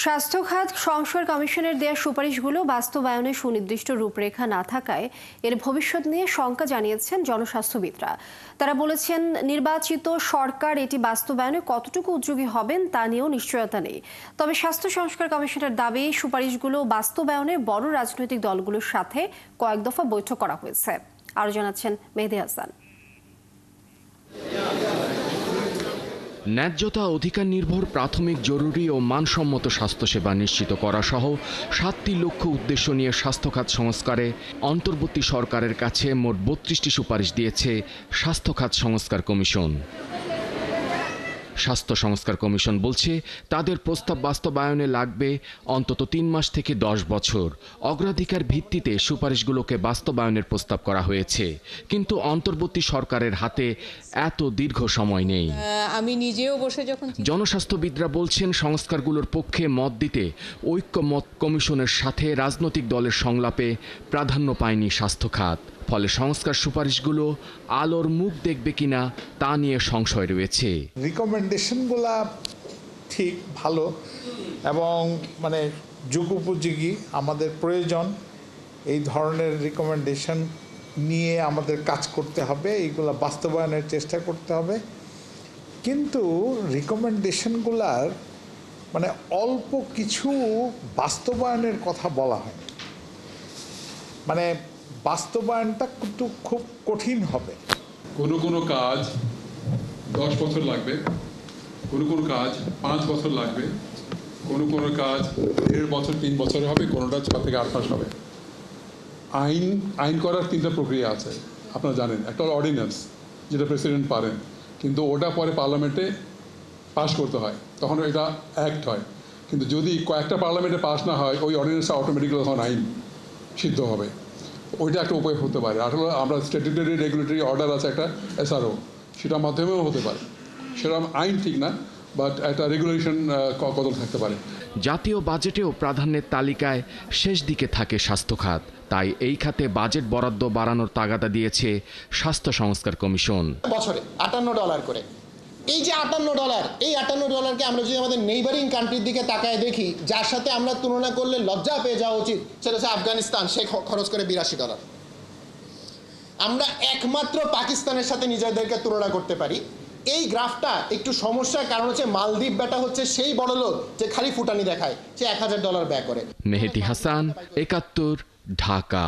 স্বাস্থ্য খাত সংস্কার কমিশনের দেয়া সুপারিশগুলো বাস্তবায়নে সুনির্দিষ্ট রূপরেখা না থাকায় এর ভবিষ্যৎ নিয়ে শঙ্কা জানিয়েছেন জনস্বাস্থ্যবিদরা। তারা বলেছেন, নির্বাচিত সরকার এটি বাস্তবায়নে কতটুকু উদ্যোগী হবেন তা নিয়েও নিশ্চয়তা নেই। তবে স্বাস্থ্য সংস্কার কমিশনের দাবি, সুপারিশগুলো বাস্তবায়নে বড় রাজনৈতিক দলগুলোর সাথে কয়েক দফা বৈঠক করা হয়েছে। আরও জানাচ্ছেন মেহেদী হাসান। ন্যায্যতা, অধিকার নির্ভর প্রাথমিক জরুরি ও মানসম্মত স্বাস্থ্যসেবা নিশ্চিত করা সহ 7টি লক্ষ্য উদ্দেশ্য নিয়ে স্বাস্থ্য খাত সংস্কারে অন্তর্বর্তী সরকারের কাছে মোট 32টি সুপারিশ দিয়েছে স্বাস্থ্য খাত সংস্কার কমিশন। স্বাস্থ্য সংস্কার কমিশন বলছে, তাদের প্রস্তাব বাস্তবায়নে লাগবে অন্তত 3 মাস থেকে 10 বছর। অগ্রাধিকার ভিত্তিতে সুপারিশগুলোকে বাস্তবায়নের প্রস্তাব করা হয়েছে, কিন্তু অন্তর্বর্তী সরকারের হাতে এত দীর্ঘ সময় নেই। আমি নিজেও বসে যখন জনস্বাস্থ্যবিদরা বলছেন, সংস্কারগুলোর পক্ষে মত দিতে ঐক্যমত কমিশনের সাথে রাজনৈতিক দলের সংলাপে প্রাধান্য পায়নি স্বাস্থ্য খাত। ফলে সংস্কার সুপারিশগুলো আলোর মুখ দেখবে কিনা তা নিয়ে সংশয় রয়েছে। রিকমেন্ডেশনগুলা ঠিক ভালো এবং যুগোপযোগী, আমাদের প্রয়োজন এই ধরনের রিকমেন্ডেশন নিয়ে আমাদের কাজ করতে হবে, এইগুলো বাস্তবায়নের চেষ্টা করতে হবে। কিন্তু রিকমেন্ডেশনগুলার অল্প কিছু বাস্তবায়নের কথা বলা হয়, বাস্তবায়নটা কিন্তু খুব কঠিন হবে। কোনো কাজ 10 বছর লাগবে, কোনো কাজ 5 বছর লাগবে, কোনো কাজ 1.5 বছর 3 বছরে হবে, কোনোটা 6 থেকে 8 মাস হবে। আইন করার 3টা প্রক্রিয়া আছে, আপনারা জানেন। একটা হলো অর্ডিন্যান্স, যেটা প্রেসিডেন্ট পারেন, কিন্তু ওটা পরে পার্লামেন্টে পাস করতে হয়, তখন এটা অ্যাক্ট হয়। কিন্তু যদি কয়েকটা পার্লামেন্টে পাস না হয়, ওই অর্ডিন্যান্সটা অটোমেটিক্যালি তখন আইন সিদ্ধ হবে। ওইটা একটা উপায় হতে পারে। আর হলো আমরা স্ট্যাটিউটরি রেগুলেটরি অর্ডার আছে একটা SRO, সেটার মাধ্যমেও হতে পারে। সেটা আইন ঠিক না, বাট একটা রেগুলেশন কদম থাকতে পারে। জাতীয় বাজেটেও প্রাধান্যের তালিকায় শেষ দিকে থাকে স্বাস্থ্য খাত। তাই এই খাতে বাজেট বরাদ্দ বাড়ানোর তাগাদা দিয়েছে স্বাস্থ্য সংস্কার কমিশন। বছরে $58 করে, এই যে $58, এই $58কে আমরা যদি আমাদের নেইবারিং কান্ট্রির দিকে তাকায় দেখি, যার সাথে আমরা তুলনা করলে লজ্জা পেয়ে যাওয়া উচিত, সেটা হচ্ছে আফগানিস্তান। সে খরচ করে $82। আমরা একমাত্র পাকিস্তানের সাথে নিজেদেরকে তুলনা করতে পারি। এই গ্রাফটা একটু সমস্যার কারণ হচ্ছে মালদ্বীপ বেটা হচ্ছে সেই বড়লোক যে খালি ফুটানি দেখায়, সে $1000 ব্যয় করে। মেহেদী হাসান, ৭১, ঢাকা।